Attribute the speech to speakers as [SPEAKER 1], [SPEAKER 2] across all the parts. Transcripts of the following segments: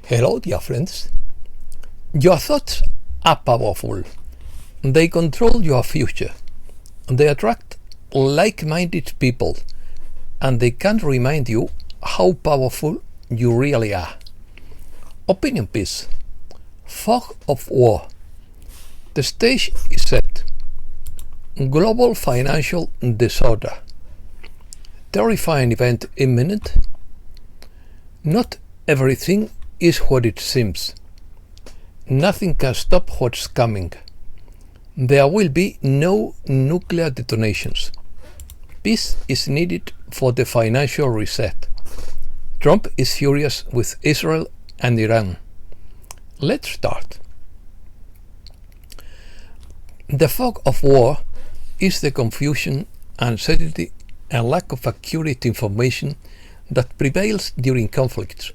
[SPEAKER 1] Hello, dear friends. Your thoughts are powerful. They control your future. They attract like-minded people, and they can remind you how powerful you really are. Opinion piece. Fog of war. The stage is set. Global financial disorder. Terrifying event imminent. Not everything is what it seems. Nothing can stop what's coming. There will be no nuclear detonations. Peace is needed for the financial reset. Trump is furious with Israel and Iran. Let's start. The fog of war is the confusion, uncertainty, and lack of accurate information that prevails during conflicts,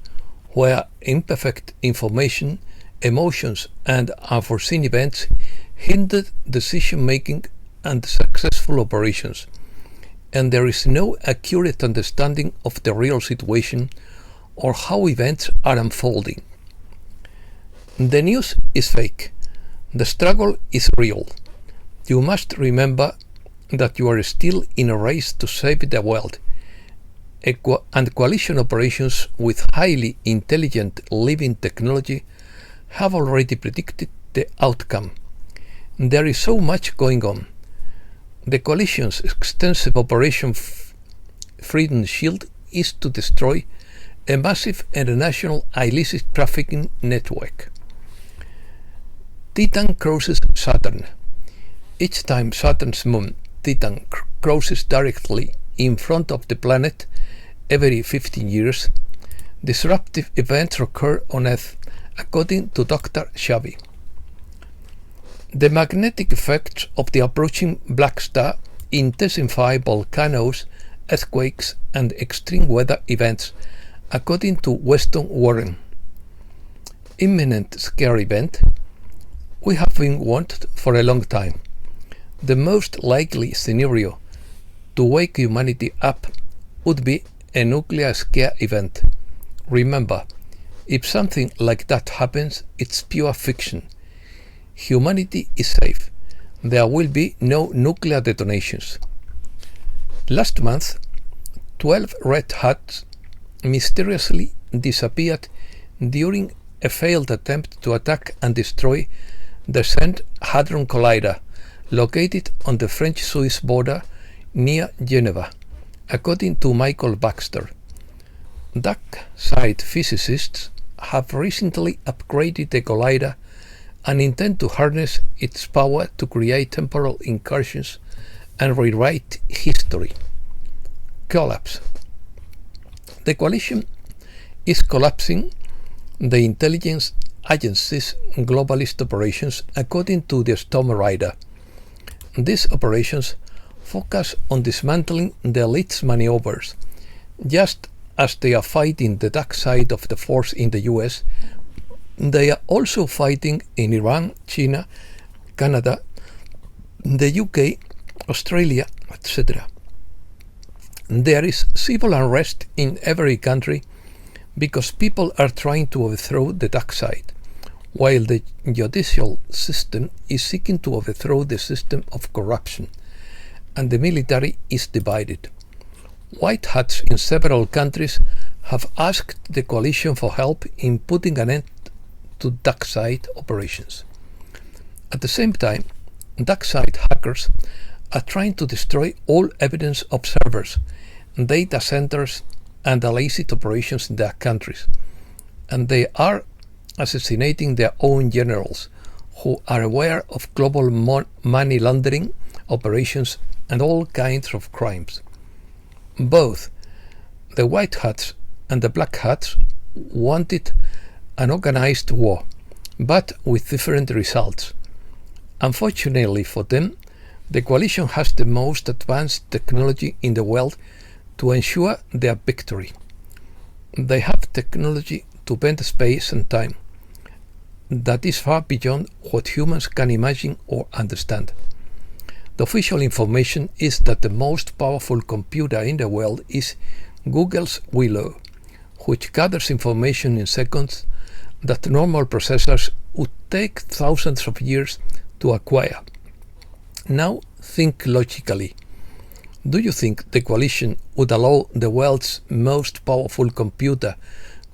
[SPEAKER 1] where imperfect information, emotions, and unforeseen events hinder decision-making and successful operations, and there is no accurate understanding of the real situation or how events are unfolding. The news is fake. The struggle is real. You must remember that you are still in a race to save the world, and coalition operations with highly intelligent living technology have already predicted the outcome. There is so much going on. The coalition's extensive Operation Freedom Shield is to destroy a massive international illicit trafficking network. Titan crosses Saturn. Each time Saturn's moon, Titan, crosses directly in front of the planet every 15 years, disruptive events occur on Earth, according to Dr. Xavi. The magnetic effects of the approaching black star intensify volcanoes, earthquakes, and extreme weather events, according to Weston Warren. Imminent scare event. We have been warned for a long time. The most likely scenario to wake humanity up would be a nuclear scare event. Remember, if something like that happens, it's pure fiction. Humanity is safe. There will be no nuclear detonations. Last month, 12 Red Hats mysteriously disappeared during a failed attempt to attack and destroy the St. Hadron Collider, located on the French-Swiss border near Geneva, according to Michael Baxter. Dark side physicists have recently upgraded the collider and intend to harness its power to create temporal incursions and rewrite history. Collapse. The coalition is collapsing the intelligence agency's globalist operations, according to the Storm Rider. These operations focus on dismantling the elite's maneuvers, just as they are fighting the dark side of the force in the US. They are also fighting in Iran, China, Canada, the UK, Australia, etc. There is civil unrest in every country because people are trying to overthrow the dark side, while the judicial system is seeking to overthrow the system of corruption, and the military is divided. White hats in several countries have asked the coalition for help in putting an end to dark side operations. At the same time, dark side hackers are trying to destroy all evidence of servers, data centers, and illicit operations in their countries, and they are assassinating their own generals who are aware of global money laundering operations and all kinds of crimes. Both the white hats and the black hats wanted an organized war, but with different results. Unfortunately for them, the coalition has the most advanced technology in the world to ensure their victory. They have technology to bend space and time that is far beyond what humans can imagine or understand. The official information is that the most powerful computer in the world is Google's Willow, which gathers information in seconds that normal processors would take thousands of years to acquire. Now think logically. Do you think the coalition would allow the world's most powerful computer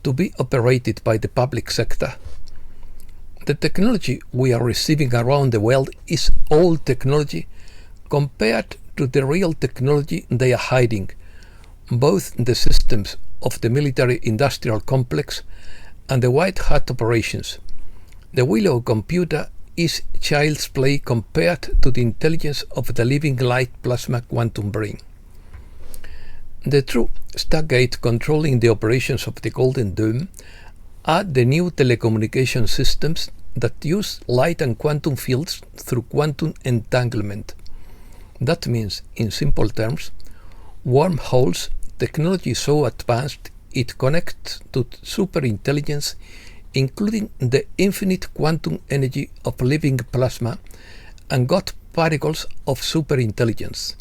[SPEAKER 1] to be operated by the public sector? The technology we are receiving around the world is old technology compared to the real technology they are hiding, both the systems of the military-industrial complex and the white hat operations. The Willow computer is child's play compared to the intelligence of the living light plasma quantum brain. The true Stargate controlling the operations of the Golden Dome are the new telecommunication systems that use light and quantum fields through quantum entanglement. That means, in simple terms, wormholes, technology so advanced it connects to superintelligence, including the infinite quantum energy of living plasma and got particles of superintelligence.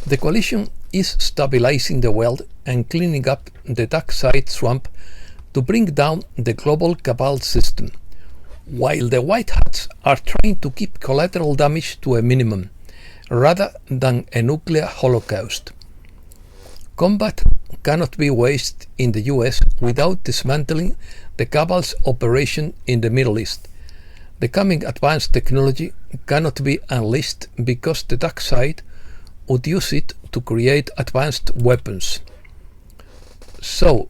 [SPEAKER 1] The coalition is stabilizing the world and cleaning up the dark side swamp to bring down the global cabal system, while the white hats are trying to keep collateral damage to a minimum, rather than a nuclear holocaust. Combat cannot be waged in the US without dismantling the cabal's operation in the Middle East. The coming advanced technology cannot be unleashed because the dark side would use it to create advanced weapons. So,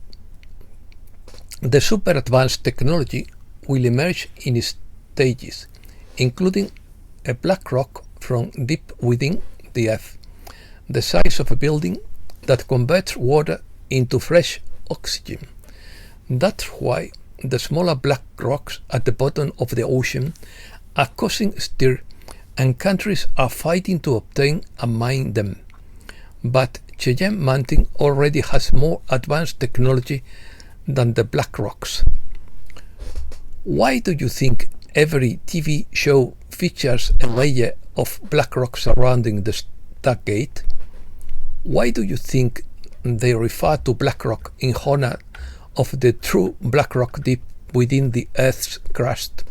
[SPEAKER 1] the super advanced technology will emerge in stages, including a black rock from deep within the earth, the size of a building that converts water into fresh oxygen. That's why the smaller black rocks at the bottom of the ocean are causing stir, and countries are fighting to obtain and mine them. But Cheyenne Mountain already has more advanced technology than the black rocks. Why do you think every TV show features a layer of black rock surrounding the Stargate? Why do you think they refer to black rock in honor of the true black rock deep within the Earth's crust?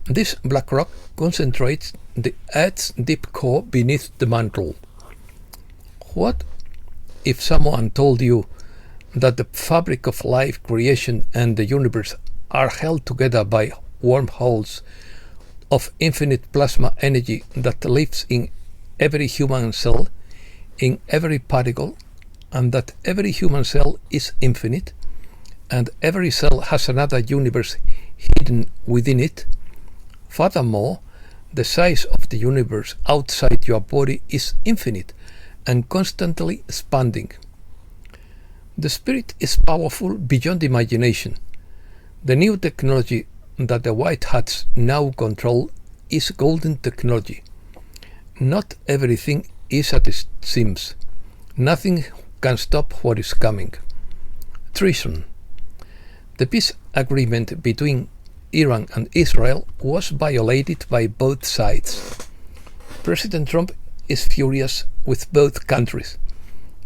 [SPEAKER 1] This black rock concentrates the Earth's deep core beneath the mantle. What if someone told you that the fabric of life, creation, and the universe are held together by wormholes of infinite plasma energy that lives in every human cell, in every particle, and that every human cell is infinite, and every cell has another universe hidden within it? Furthermore, the size of the universe outside your body is infinite and constantly expanding. The spirit is powerful beyond imagination. The new technology that the white hats now control is golden technology. Not everything is as it seems. Nothing can stop what is coming. Treason. The peace agreement between Iran and Israel was violated by both sides. President Trump is furious with both countries,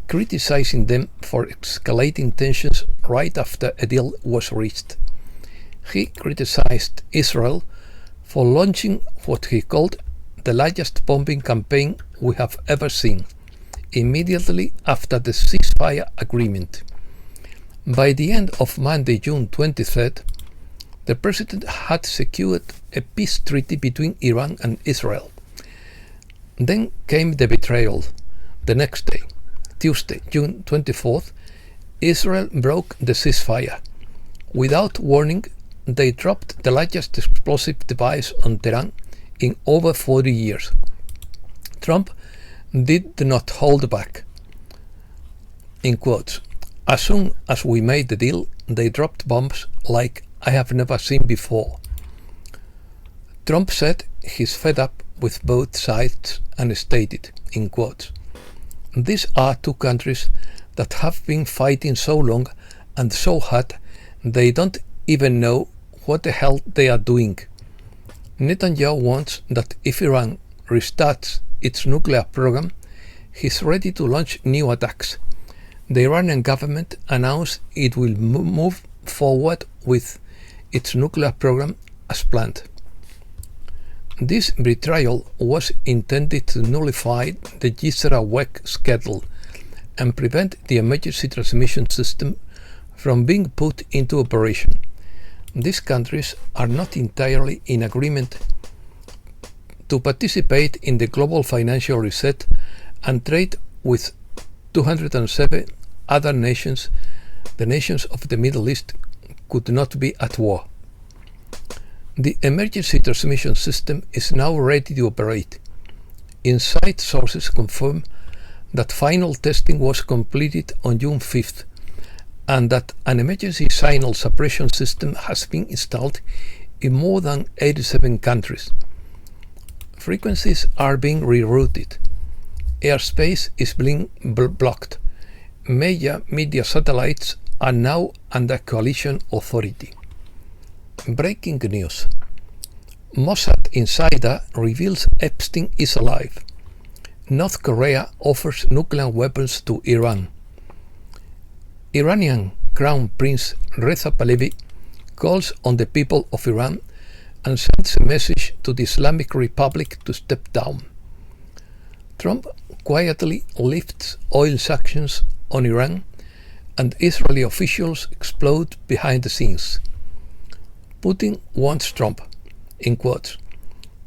[SPEAKER 1] criticizing them for escalating tensions right after a deal was reached. He criticized Israel for launching what he called the largest bombing campaign we have ever seen, immediately after the ceasefire agreement. By the end of Monday, June 23rd, the president had secured a peace treaty between Iran and Israel. Then came the betrayal. The next day, Tuesday, June 24th, Israel broke the ceasefire. Without warning, they dropped the largest explosive device on Tehran in over 40 years. Trump did not hold back. In quotes, as soon as we made the deal, they dropped bombs like I have never seen before. Trump said he's fed up with both sides and stated, in quotes, these are two countries that have been fighting so long and so hard they don't even know what the hell they are doing. Netanyahu wants that if Iran restarts its nuclear program, he's ready to launch new attacks. The Iranian government announced it will move forward with its nuclear program as planned. This betrayal was intended to nullify the GSRA-WEC schedule and prevent the emergency transmission system from being put into operation. These countries are not entirely in agreement to participate in the global financial reset and trade with 207 other nations. The nations of the Middle East could not be at war. The emergency transmission system is now ready to operate. Inside sources confirm that final testing was completed on June 5th and that an emergency signal suppression system has been installed in more than 87 countries. Frequencies are being rerouted. Airspace is being blocked. Major media satellites are now under coalition authority. Breaking news. Mossad insider reveals Epstein is alive. North Korea offers nuclear weapons to Iran. Iranian Crown Prince Reza Pahlavi calls on the people of Iran and sends a message to the Islamic Republic to step down. Trump quietly lifts oil sanctions on Iran, and Israeli officials explode behind the scenes. Putin wants Trump, in quotes.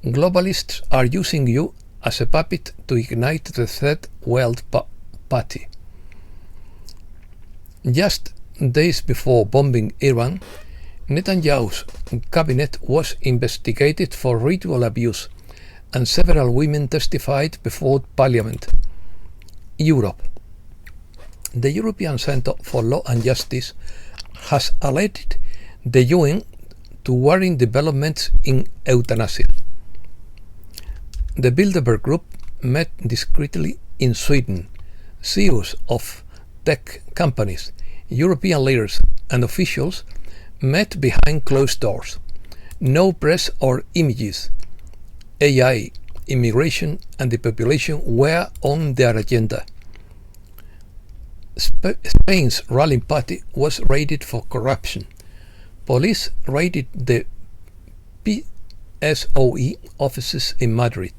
[SPEAKER 1] Globalists are using you as a puppet to ignite the third world party. Just days before bombing Iran, Netanyahu's cabinet was investigated for ritual abuse, and several women testified before parliament. Europe. The European Centre for Law and Justice has alerted the UN to worrying developments in euthanasia. The Bilderberg Group met discreetly in Sweden. CEOs of tech companies, European leaders and officials met behind closed doors. No press or images. AI, immigration and the population were on their agenda. Spain's ruling party was raided for corruption. Police raided the PSOE offices in Madrid.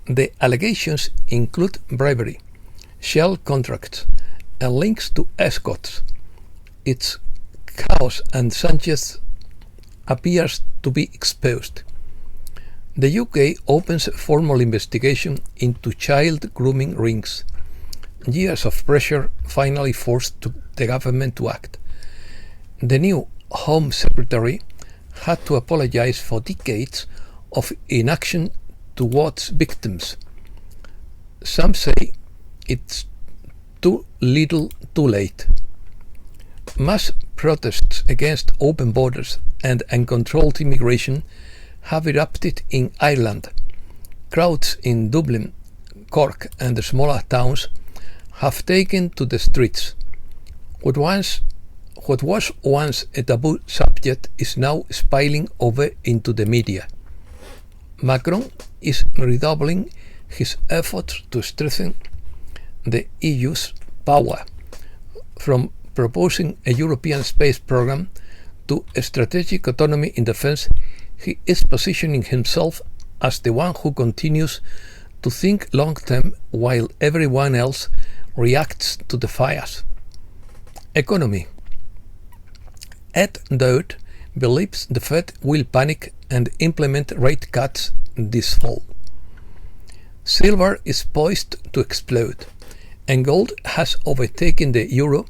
[SPEAKER 1] The allegations include bribery, shell contracts, and links to escorts. It's chaos, and Sanchez appears to be exposed. The UK opens a formal investigation into child grooming rings. Years of pressure finally forced the government to act. The new Home Secretary had to apologize for decades of inaction towards victims. Some say it's too little too late. Mass protests against open borders and uncontrolled immigration have erupted in Ireland. Crowds in Dublin, Cork and the smaller towns have taken to the streets. What was once a taboo subject is now spilling over into the media. Macron is redoubling his efforts to strengthen the EU's power, from proposing a European space program to a strategic autonomy in defense. He is positioning himself as the one who continues to think long-term while everyone else reacts to the fires. Economy. Ed Dowd believes the Fed will panic and implement rate cuts this fall. Silver is poised to explode, and gold has overtaken the euro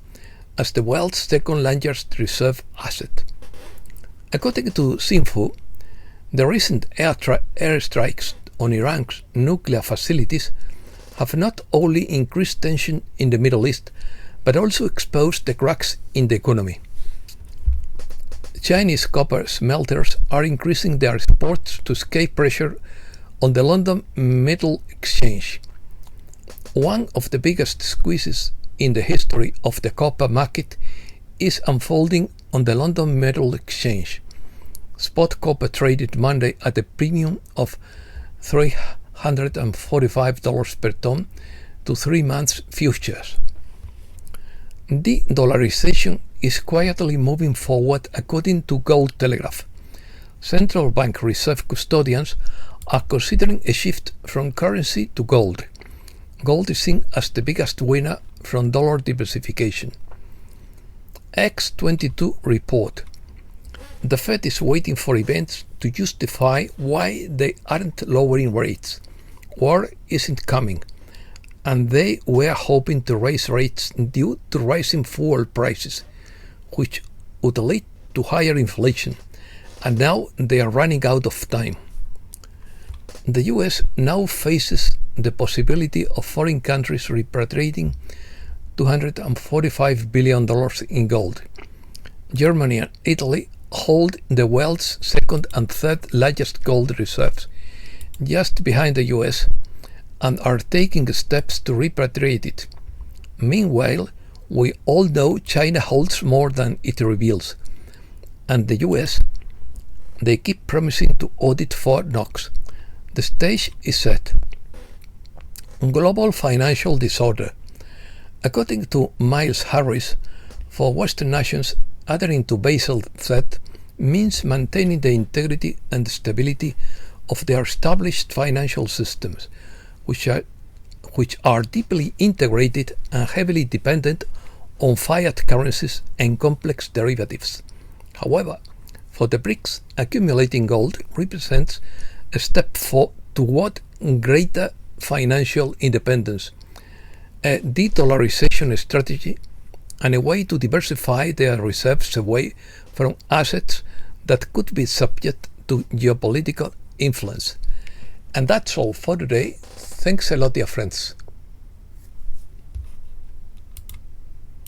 [SPEAKER 1] as the world's second largest reserve asset. According to Sinfu, the recent airstrikes on Iran's nuclear facilities have not only increased tension in the Middle East, but also exposed the cracks in the economy. Chinese copper smelters are increasing their exports to escape pressure on the London Metal Exchange. One of the biggest squeezes in the history of the copper market is unfolding on the London Metal Exchange. Spot copper traded Monday at a premium of $345 per ton to 3 months futures. De-dollarization is quietly moving forward according to Gold Telegraph. Central bank reserve custodians are considering a shift from currency to gold. Gold is seen as the biggest winner from dollar diversification. X22 report. The Fed is waiting for events to justify why they aren't lowering rates. War isn't coming, and they were hoping to raise rates due to rising fuel prices, which would lead to higher inflation, and now they are running out of time. The US now faces the possibility of foreign countries repatriating $245 billion in gold. Germany and Italy hold the world's second and third largest gold reserves, just behind the US, and are taking steps to repatriate it. Meanwhile, we all know China holds more than it reveals, and the US, they keep promising to audit Fort Knox. The stage is set. Global financial disorder. According to Miles Harris, for Western nations, adhering to Basel III means maintaining the integrity and stability of their established financial systems, which are deeply integrated and heavily dependent on fiat currencies and complex derivatives. However, for the BRICS, accumulating gold represents a step toward greater financial independence, a de-dollarization strategy, and a way to diversify their reserves away from assets that could be subject to geopolitical influence. And that's all for today. Thanks a lot, dear friends.